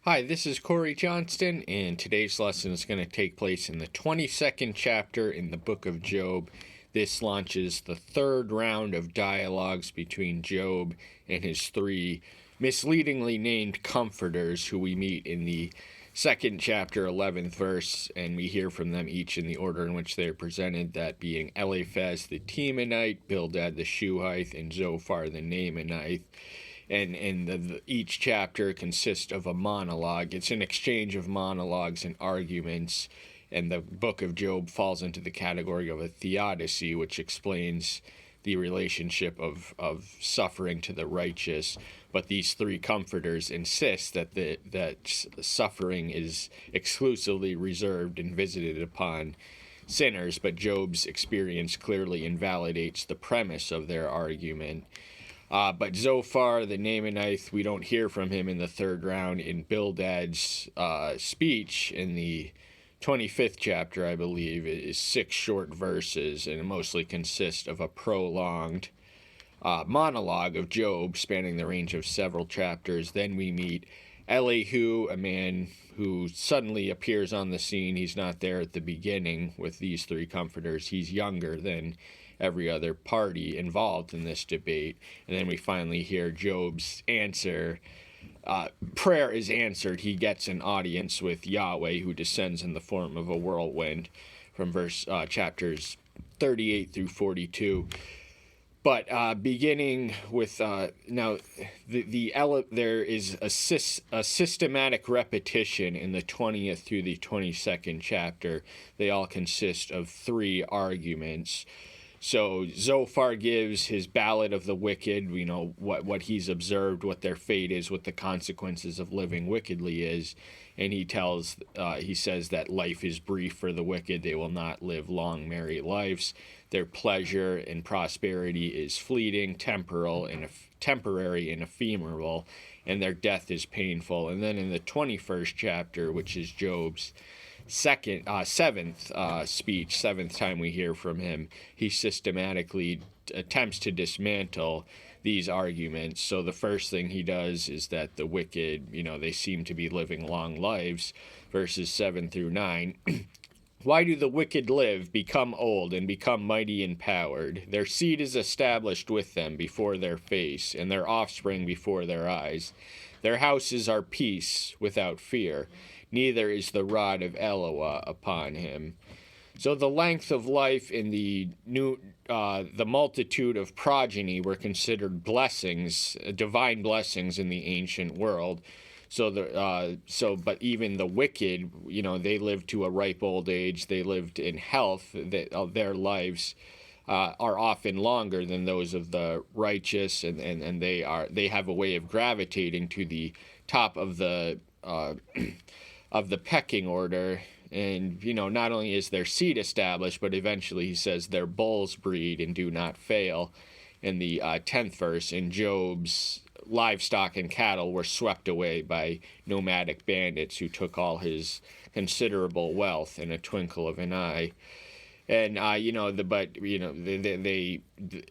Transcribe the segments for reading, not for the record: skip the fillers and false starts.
Hi, this is Corey Johnston, and today's lesson is going to take place in the 22nd chapter in the book of Job. This launches the third round of dialogues between Job and his three misleadingly named comforters who we meet in the second chapter, 11th verse, and we hear from them each in the order in which they are presented, that being Eliphaz the Temanite, Bildad the Shuhite, and Zophar the Naamanite. And each chapter consists of a monologue. It's an exchange of monologues and arguments, and the book of Job falls into the category of a theodicy, which explains the relationship of suffering to the righteous. But these three comforters insist that suffering is exclusively reserved and visited upon sinners, but Job's experience clearly invalidates the premise of their argument. But Zophar, the Naamanite, we don't hear from him in the third round. In Bildad's speech in the 25th chapter, I believe, is 6 short verses, and it mostly consists of a prolonged monologue of Job spanning the range of several chapters. Then we meet Elihu, a man who suddenly appears on the scene. He's not there at the beginning with these three comforters. He's younger than every other party involved in this debate. And then we finally hear Job's answer. Prayer is answered. He gets an audience with Yahweh, who descends in the form of a whirlwind, from chapters 38 through 42. But beginning with now, there is a systematic repetition in the 20th through the 22nd chapter. They all consist of 3 arguments. So Zophar gives his ballad of the wicked, what he's observed, what their fate is, what the consequences of living wickedly is. And he says that life is brief for the wicked. They will not live long, merry lives. Their pleasure and prosperity is fleeting, temporary and ephemeral, and their death is painful. And then in the 21st chapter, which is Job's seventh speech, seventh time we hear from him, he systematically attempts to dismantle these arguments. So the first thing he does is that the wicked, they seem to be living long lives, verses 7 through 9. Why do the wicked live, become old, and become mighty and powered? Their seed is established with them before their face, and their offspring before their eyes. Their houses are peace without fear. Neither is the rod of Eloah upon him. So the length of life and the multitude of progeny were considered blessings, divine blessings in the ancient world. But even the wicked, they lived to a ripe old age. They lived in health. Their lives are often longer than those of the righteous, and they have a way of gravitating to the top of the pecking order. And not only is their seed established, but eventually he says their bulls breed and do not fail. In the 10th verse, in Job's livestock and cattle were swept away by nomadic bandits who took all his considerable wealth in a twinkle of an eye. And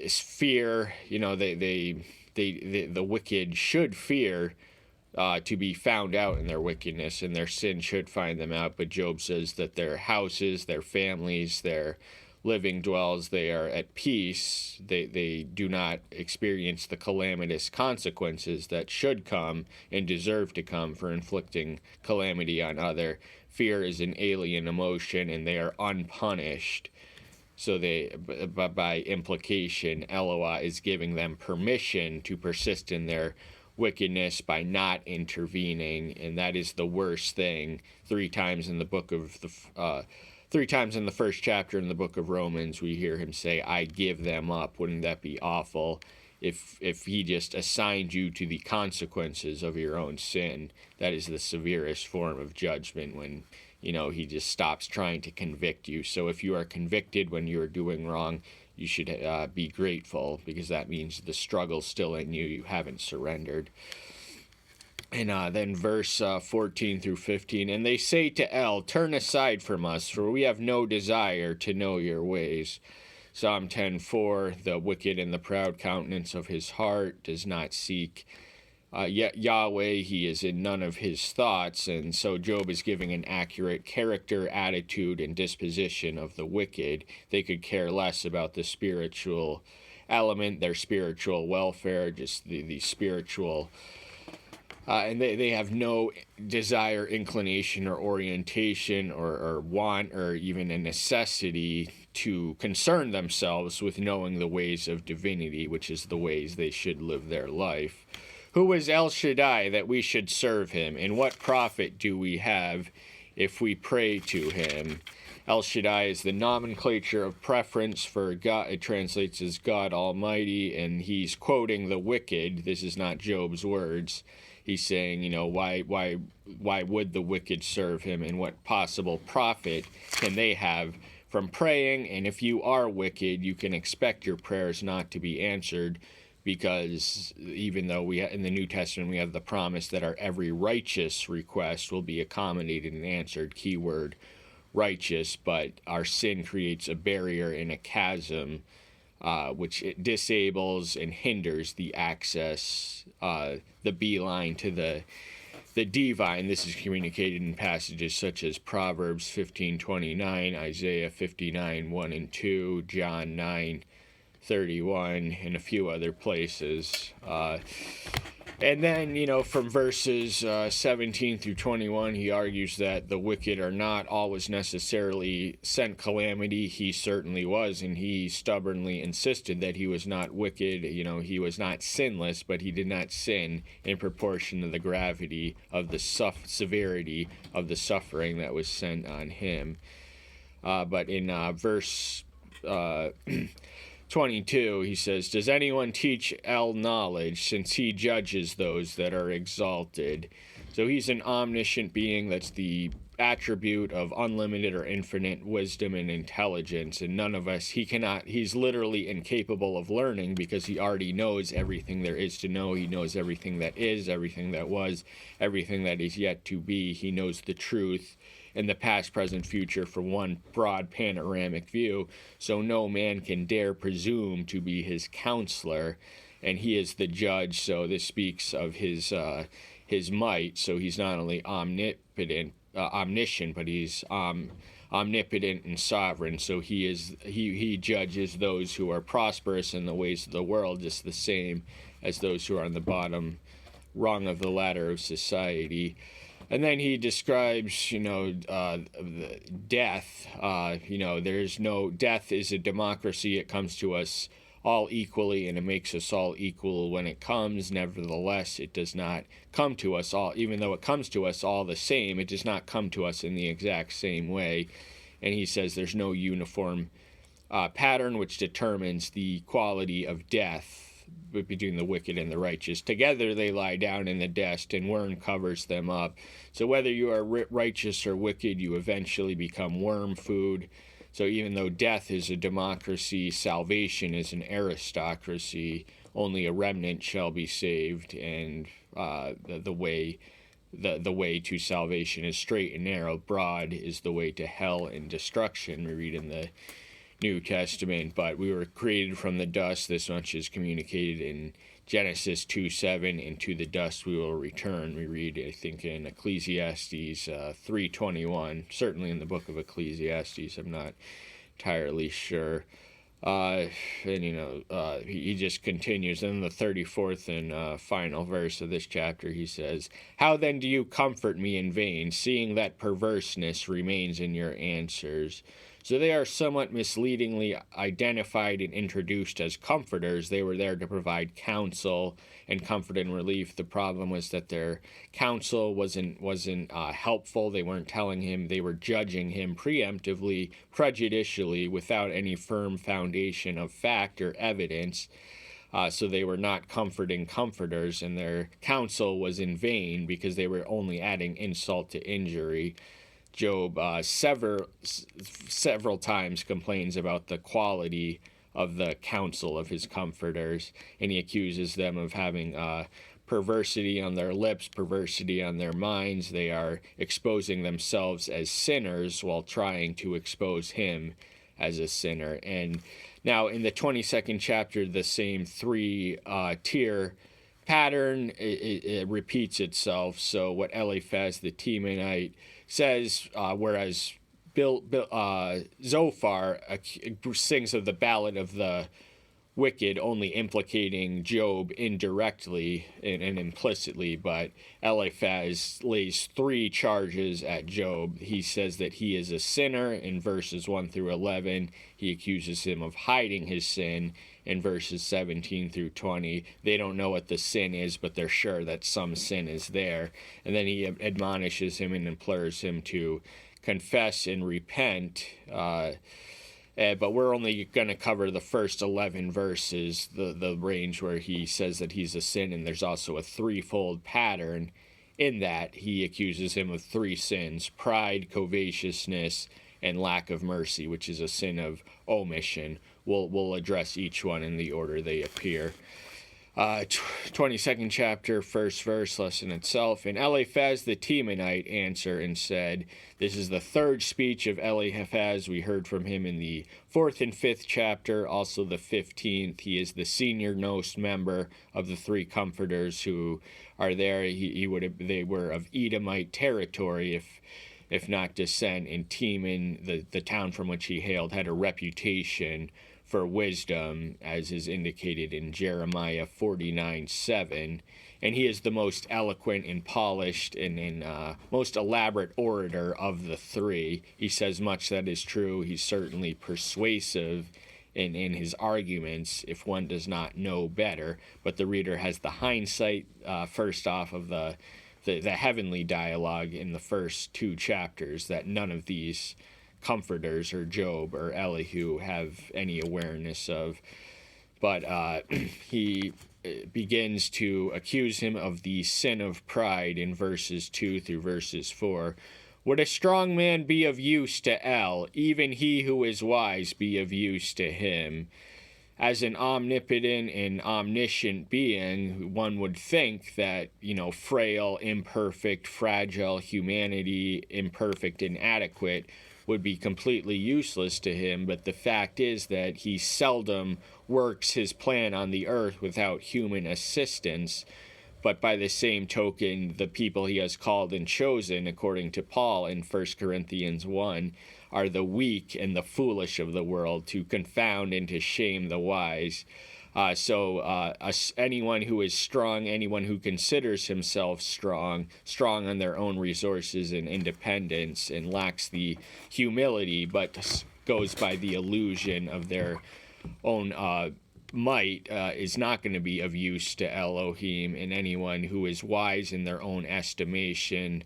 fear. The wicked should fear to be found out in their wickedness, and their sin should find them out. But Job says that their houses, their families, their living dwells, they are at peace. They do not experience the calamitous consequences that should come and deserve to come for inflicting calamity on other. Fear is an alien emotion, and they are unpunished. So by implication, Eloah is giving them permission to persist in their wickedness by not intervening, and that is the worst thing. 3 times in the first chapter in the book of Romans, we hear him say, "I give them up." Wouldn't that be awful? If he just assigned you to the consequences of your own sin, that is the severest form of judgment, when he just stops trying to convict you. So if you are convicted when you are doing wrong, you should be grateful, because that means the struggle's still in you. You haven't surrendered. And then verse 14 through 15, and they say to El, turn aside from us, for we have no desire to know your ways. Psalm 10:4, the wicked and the proud countenance of his heart does not seek Yahweh, he is in none of his thoughts, and so Job is giving an accurate character, attitude, and disposition of the wicked. They could care less about the spiritual element, their spiritual welfare, just the spiritual, and they have no desire, inclination, or orientation, or want, or even a necessity to concern themselves with knowing the ways of divinity, which is the ways they should live their life. Who is El Shaddai that we should serve him? And what profit do we have if we pray to him? El Shaddai is the nomenclature of preference for God. It translates as God Almighty, and he's quoting the wicked. This is not Job's words. He's saying, why would the wicked serve him, and what possible profit can they have from praying? And if you are wicked, you can expect your prayers not to be answered, because even though in the New Testament we have the promise that our every righteous request will be accommodated and answered, keyword righteous, but our sin creates a barrier and a chasm, which it disables and hinders the access, the beeline to the divine. This is communicated in passages such as Proverbs 15:29, Isaiah 59:1 and 2, John 9:31, and a few other places. And then, from verses 17 through 21, he argues that the wicked are not always necessarily sent calamity. He certainly was, and he stubbornly insisted that he was not wicked. He was not sinless, but he did not sin in proportion to the gravity of the severity of the suffering that was sent on him. But in verse 22, he says, does anyone teach El knowledge, since he judges those that are exalted? So he's an omniscient being. That's the attribute of unlimited or infinite wisdom and intelligence, and none of us, he's literally incapable of learning, because he already knows everything there is to know. He knows everything that is, everything that was, everything that is yet to be. He knows the truth in the past, present, future from one broad panoramic view, so no man can dare presume to be his counselor, and he is the judge. So this speaks of his might. So he's not only omniscient, but he's omnipotent and sovereign. So he judges those who are prosperous in the ways of the world just the same as those who are on the bottom rung of the ladder of society. And then he describes, death. There's no death is a democracy. It comes to us all equally, and it makes us all equal when it comes. Nevertheless, it does not come to us all, even though it comes to us all the same, it does not come to us in the exact same way. And he says there's no uniform pattern which determines the quality of death between the wicked and the righteous. Together they lie down in the dust, and worm covers them up. So whether you are righteous or wicked, you eventually become worm food. So even though death is a democracy, salvation is an aristocracy. Only a remnant shall be saved, and the way to salvation is straight and narrow. Broad is the way to hell and destruction, we read in the New Testament. But we were created from the dust. This much is communicated in Genesis 2:7, and to the dust we will return. We read, I think, in Ecclesiastes 3:21, certainly in the book of Ecclesiastes. I'm not entirely sure. He just continues. In the 34th and final verse of this chapter, he says, how then do you comfort me in vain, seeing that perverseness remains in your answers? So they are somewhat misleadingly identified and introduced as comforters. They were there to provide counsel and comfort and relief. The problem was that their counsel wasn't helpful. They weren't telling him. They were judging him preemptively, prejudicially, without any firm foundation of fact or evidence. So they were not comforting comforters, and their counsel was in vain because they were only adding insult to injury. Job several times complains about the quality of the counsel of his comforters, and he accuses them of having perversity on their lips, perversity on their minds. They are exposing themselves as sinners while trying to expose him as a sinner. And now in the 22nd chapter, the same three-tier pattern it repeats itself. So what Eliphaz the Temanite says, whereas Zophar sings of the ballad of the wicked, only implicating Job indirectly and implicitly, but Eliphaz lays 3 charges at Job. He says that he is a sinner in verses 1 through 11. He accuses him of hiding his sin in verses 17 through 20. They don't know what the sin is, but they're sure that some sin is there. And then he admonishes him and implores him to confess and repent. But we're only going to cover the first 11 verses, the range where he says that he's a sin, and there's also a threefold pattern in that he accuses him of 3 sins: pride, covetousness, and lack of mercy, which is a sin of omission. We'll address each one in the order they appear. 22nd chapter, first verse, lesson itself. And Eliphaz the Temanite answered and said, this is the 3rd speech of Eliphaz. We heard from him in the 4th and 5th chapter, also the 15th. He is the senior most member of the 3 comforters who are there. They were of Edomite territory, if not descent. And Teman, the town from which he hailed, had a reputation for wisdom, as is indicated in Jeremiah 49:7, and he is the most eloquent and polished and most elaborate orator of the 3. He says much that is true. He's certainly persuasive in his arguments if one does not know better, but the reader has the hindsight first off of the heavenly dialogue in the first 2 chapters that none of these comforters or Job or Elihu have any awareness of. But he begins to accuse him of the sin of pride in verses 2 through verses 4. Would a strong man be of use to El, even he who is wise be of use to him? As an omnipotent and omniscient being, one would think that, frail, imperfect, fragile humanity, imperfect, inadequate, would be completely useless to him, but the fact is that he seldom works his plan on the earth without human assistance. But by the same token, the people he has called and chosen, according to Paul in 1 Corinthians 1, are the weak and the foolish of the world, to confound and to shame the wise. So anyone who is strong, anyone who considers himself strong on their own resources and independence, and lacks the humility, but goes by the illusion of their own might, is not going to be of use to Elohim. And anyone who is wise in their own estimation,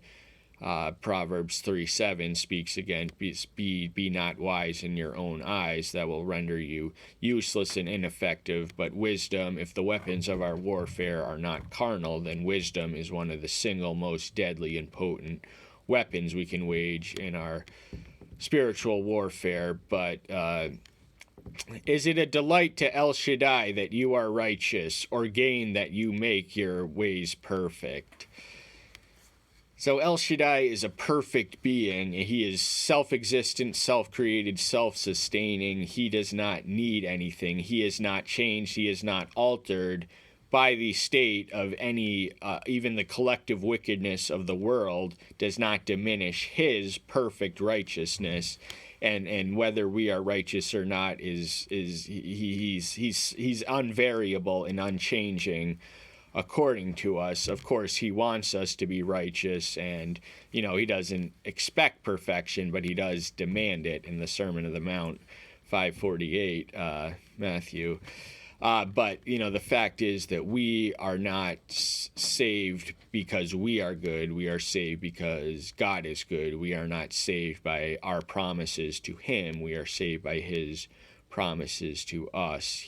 Proverbs 3:7 speaks again, be not wise in your own eyes. That will render you useless and ineffective. But wisdom, if the weapons of our warfare are not carnal, then wisdom is one of the single most deadly and potent weapons we can wage in our spiritual warfare. But is it a delight to El Shaddai that you are righteous, or gain that you make your ways perfect? So El Shaddai is a perfect being. He is self-existent, self-created, self-sustaining. He does not need anything. He is not changed. He is not altered by the state of any, even the collective wickedness of the world does not diminish his perfect righteousness. And whether we are righteous or not he's unvariable and unchanging according to us. Of course, he wants us to be righteous, and he doesn't expect perfection, but he does demand it in the Sermon of the Mount 5:48, Matthew. But the fact is that we are not saved because we are good. We are saved because God is good. We are not saved by our promises to him. We are saved by his promises to us.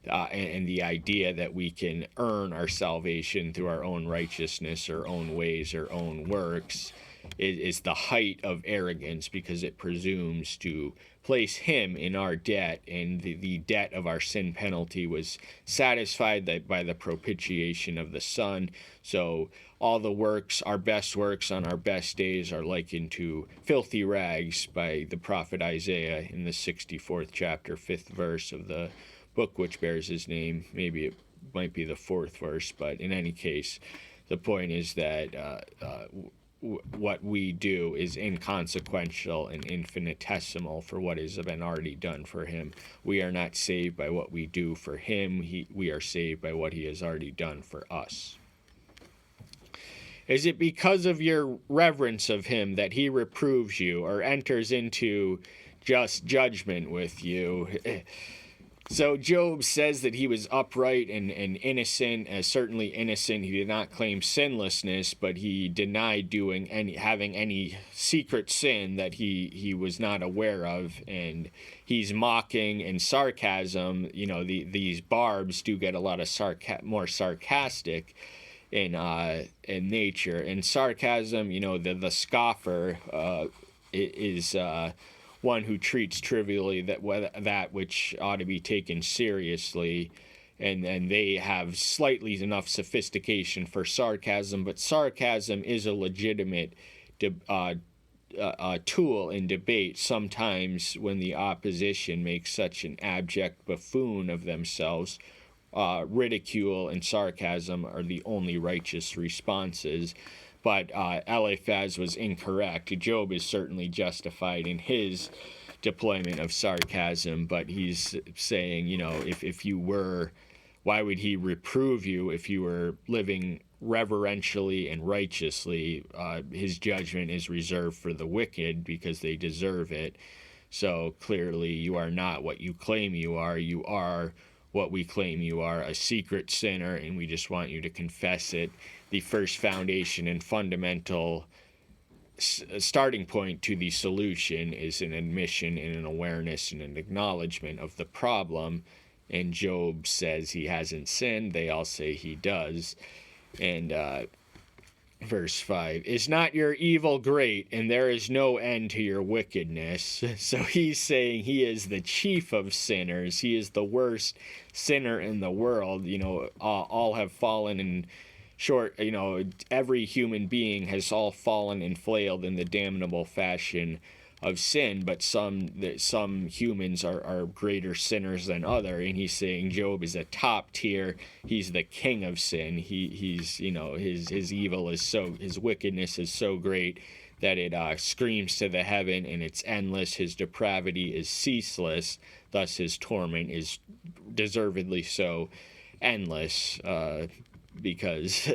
And the idea that we can earn our salvation through our own righteousness, our own ways, our own works is the height of arrogance, because it presumes to place him in our debt, and the debt of our sin penalty was satisfied by the propitiation of the Son. So all the works, our best works on our best days, are likened to filthy rags by the prophet Isaiah in the 64th chapter, 5th verse of the book which bears his name. Maybe it might be the fourth verse, but in any case, the point is that what we do is inconsequential and infinitesimal for what has been already done for him. We are not saved by what we do for him. We are saved by what he has already done for us. Is it because of your reverence of him that he reproves you or enters into just judgment with you? So Job says that he was upright and innocent, certainly innocent. He did not claim sinlessness, but he denied having any secret sin that he was not aware of. And he's mocking and sarcasm. These barbs do get a lot of more sarcastic in nature. And sarcasm, the scoffer is one who treats trivially that which ought to be taken seriously, and they have slightly enough sophistication for sarcasm, but sarcasm is a legitimate tool in debate. Sometimes when the opposition makes such an abject buffoon of themselves, ridicule and sarcasm are the only righteous responses. But Eliphaz was incorrect. Job is certainly justified in his deployment of sarcasm, but he's saying, if you were, why would he reprove you if you were living reverentially and righteously? His judgment is reserved for the wicked because they deserve it. So clearly you are not what you claim you are. You are what we claim you are, a secret sinner, and we just want you to confess it. The first foundation and fundamental starting point to the solution is an admission and an awareness and an acknowledgement of the problem. And Job says he hasn't sinned. They all say he does. And verse 5, is not your evil great, and there is no end to your wickedness? So he's saying he is the chief of sinners. He is the worst sinner in the world. All have fallen in short. Every human being has all fallen and flailed in the damnable fashion of sin, but some humans are greater sinners than other, and he's saying Job is a top tier. He's the king of sin. He's his evil is his wickedness is so great that it screams to the heaven, and it's endless. His depravity is ceaseless, thus his torment is deservedly so endless, because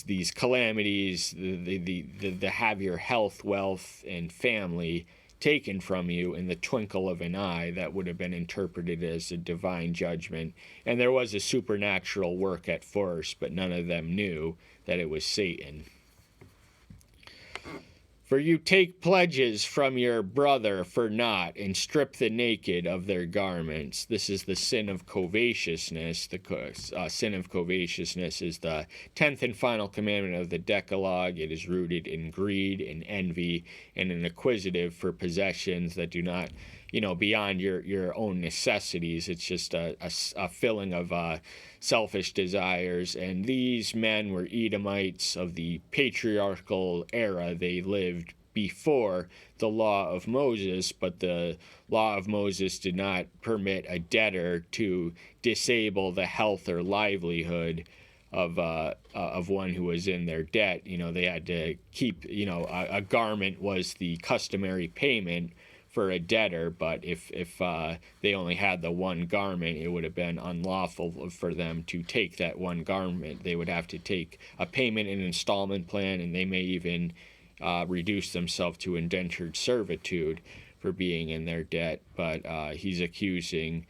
these calamities, the have your health, wealth, and family taken from you in the twinkle of an eye, that would have been interpreted as a divine judgment. And there was a supernatural work at first, but none of them knew that it was Satan. For you take pledges from your brother for naught, and strip the naked of their garments. This is the sin of covetousness. The sin of covetousness is the 10th and final commandment of the Decalogue. It is rooted in greed and envy and an acquisitive for possessions that do not, beyond your own necessities. It's just a filling of selfish desires. And these men were Edomites of the patriarchal era. They lived before the law of Moses, but the law of Moses did not permit a debtor to disable the health or livelihood of one who was in their debt. They had to keep, a garment was the customary payment for a debtor, but if they only had the one garment, it would have been unlawful for them to take that one garment. They would have to take a payment and installment plan, and they may even reduce themselves to indentured servitude for being in their debt. But he's accusing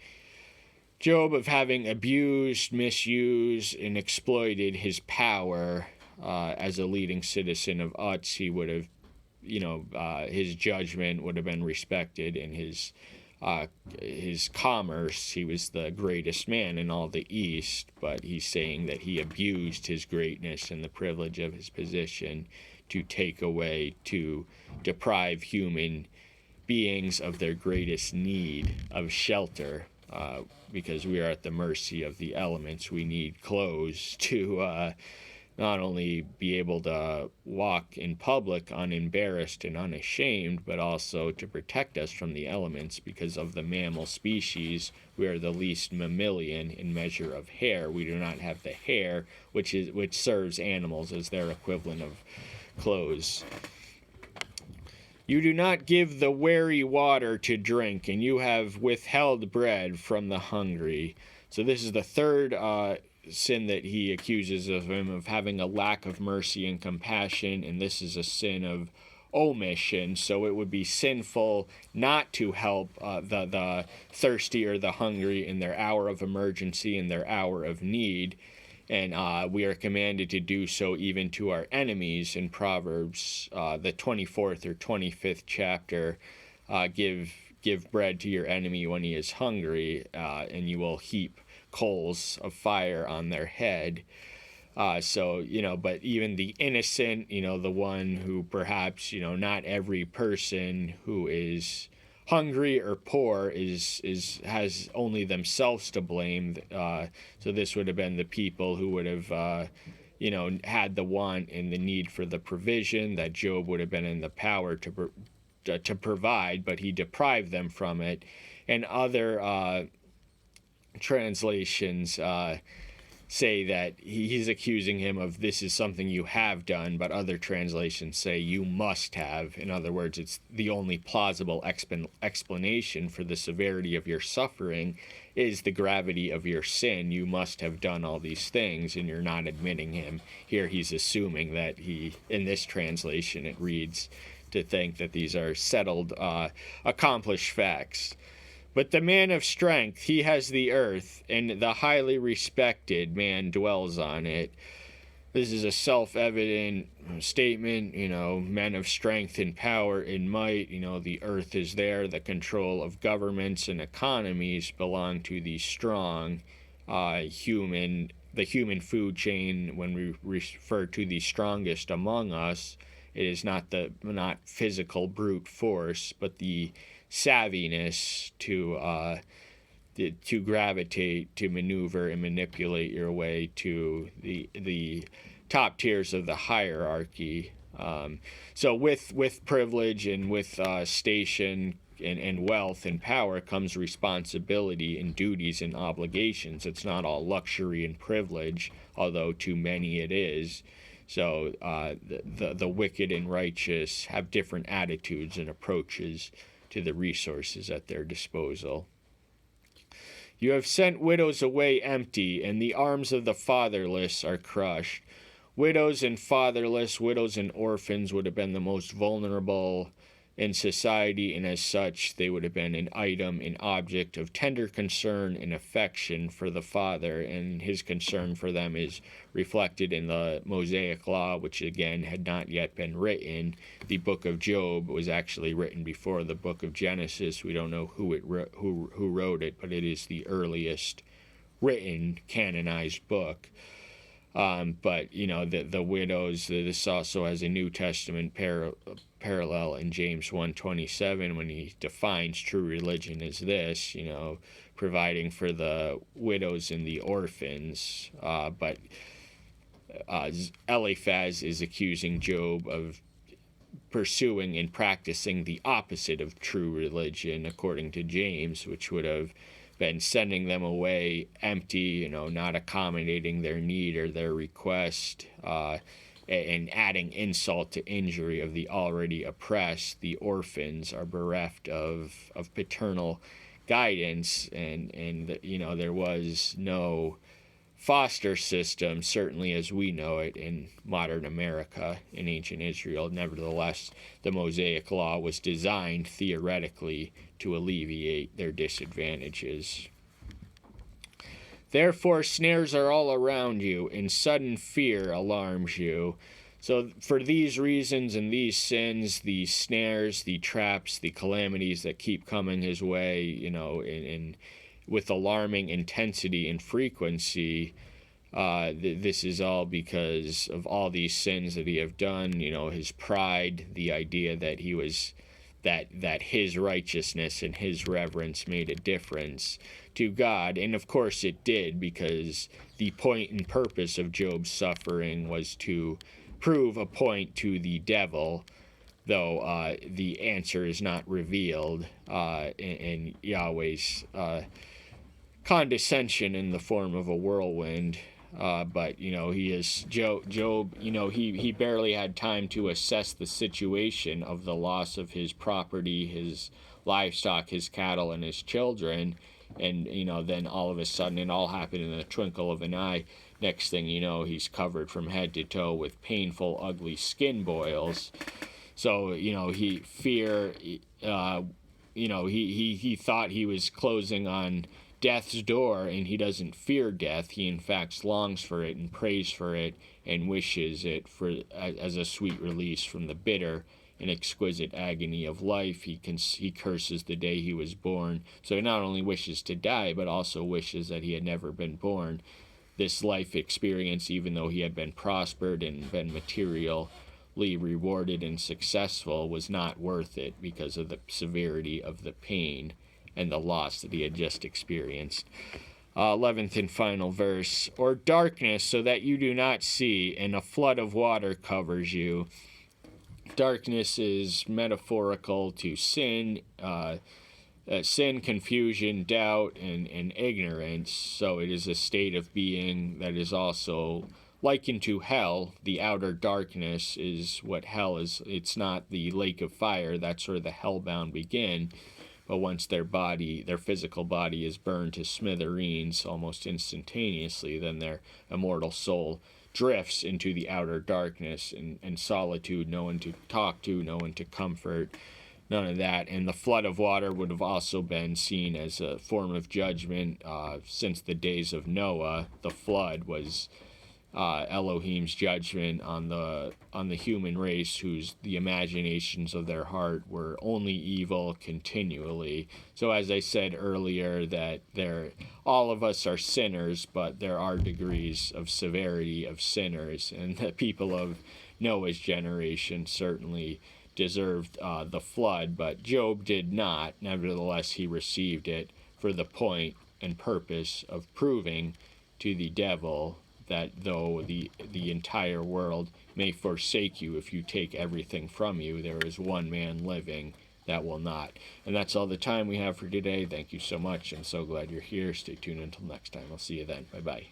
Job of having abused, misused, and exploited his power as a leading citizen of Utz. He would have, his judgment would have been respected in his commerce. He was the greatest man in all the East, but he's saying that he abused his greatness and the privilege of his position to take away, to deprive human beings of their greatest need of shelter, because we are at the mercy of the elements. We need clothes to not only be able to walk in public unembarrassed and unashamed, but also to protect us from the elements. Because of the mammal species, we are the least mammalian in measure of hair. We do not have the hair, which serves animals as their equivalent of clothes. You do not give the weary water to drink, and you have withheld bread from the hungry. So this is the third sin that he accuses of him, of having a lack of mercy and compassion, and this is a sin of omission. So it would be sinful not to help the thirsty or the hungry in their hour of emergency, in their hour of need. And we are commanded to do so even to our enemies. In Proverbs, the 24th or 25th chapter, give bread to your enemy when he is hungry, and you will heap coals of fire on their head. But even the innocent, the one who perhaps, not every person who is hungry or poor has only themselves to blame. So this would have been the people who would have, had the want and the need for the provision that Job would have been in the power to provide, but he deprived them from it. And other translations say that he's accusing him of, this is something you have done, but other translations say you must have. In other words, it's the only plausible explanation for the severity of your suffering is the gravity of your sin. You must have done all these things, and you're not admitting him. Here he's assuming that in this translation it reads to think that these are settled, accomplished facts. But the man of strength, he has the earth, and the highly respected man dwells on it. This is a self-evident statement, men of strength and power and might, the earth is there. The control of governments and economies belong to the strong. The human food chain, when we refer to the strongest among us, it is not physical brute force, but the savviness to gravitate, to maneuver and manipulate your way to the top tiers of the hierarchy. So with privilege and with station and wealth and power comes responsibility and duties and obligations. It's not all luxury and privilege, although to many it is. So the wicked and righteous have different attitudes and approaches to the resources at their disposal. You have sent widows away empty, and the arms of the fatherless are crushed. Widows and fatherless, widows and orphans would have been the most vulnerable in society, and as such, they would have been an item, an object of tender concern and affection for the father, and his concern for them is reflected in the Mosaic Law, which again had not yet been written. The book of Job was actually written before the book of Genesis. We don't know who wrote it, but it is the earliest written canonized book. But the widows, this also has a New Testament parallel in James 1:27 when he defines true religion as this, providing for the widows and the orphans. But Eliphaz is accusing Job of pursuing and practicing the opposite of true religion, according to James, which would have been sending them away empty, not accommodating their need or their request, and adding insult to injury of the already oppressed. The orphans are bereft of paternal guidance, and there was no foster system, certainly as we know it in modern America, in ancient Israel. Nevertheless, the Mosaic Law was designed theoretically to alleviate their disadvantages. Therefore, snares are all around you, and sudden fear alarms you. So for these reasons and these sins, the snares, the traps, the calamities that keep coming his way, in with alarming intensity and frequency, this is all because of all these sins that he have done. His pride, the idea that he was that his righteousness and his reverence made a difference to God. And of course it did, because the point and purpose of Job's suffering was to prove a point to the devil, though the answer is not revealed in Yahweh's condescension in the form of a whirlwind. But Job, he barely had time to assess the situation of the loss of his property, his livestock, his cattle, and his children. And then all of a sudden it all happened in the twinkle of an eye. Next thing you know, he's covered from head to toe with painful, ugly skin boils. So he thought he was closing on death's door, and he doesn't fear death. He in fact longs for it and prays for it and wishes it as a sweet release from the bitter and exquisite agony of life. He curses the day he was born. So he not only wishes to die, but also wishes that he had never been born. This life experience, even though he had been prospered and been materially rewarded and successful, was not worth it because of the severity of the pain and the loss that he had just experienced. 11th and final verse. Or darkness, so that you do not see, and a flood of water covers you. Darkness is metaphorical to sin, confusion, doubt, and ignorance. So it is a state of being that is also likened to hell. The outer darkness is what hell is. It's not the lake of fire. That's where the hellbound begin. But once their physical body is burned to smithereens almost instantaneously, then their immortal soul drifts into the outer darkness and solitude, no one to talk to, no one to comfort, none of that. And the flood of water would have also been seen as a form of judgment. Since the days of Noah, the flood was Elohim's judgment on the human race, whose the imaginations of their heart were only evil continually. So as I said earlier, that all of us are sinners, but there are degrees of severity of sinners, and the people of Noah's generation certainly deserved the flood, but Job did not. Nevertheless, he received it for the point and purpose of proving to the devil that though the entire world may forsake you if you take everything from you, there is one man living that will not. And that's all the time we have for today. Thank you so much. I'm so glad you're here. Stay tuned until next time. I'll see you then. Bye-bye.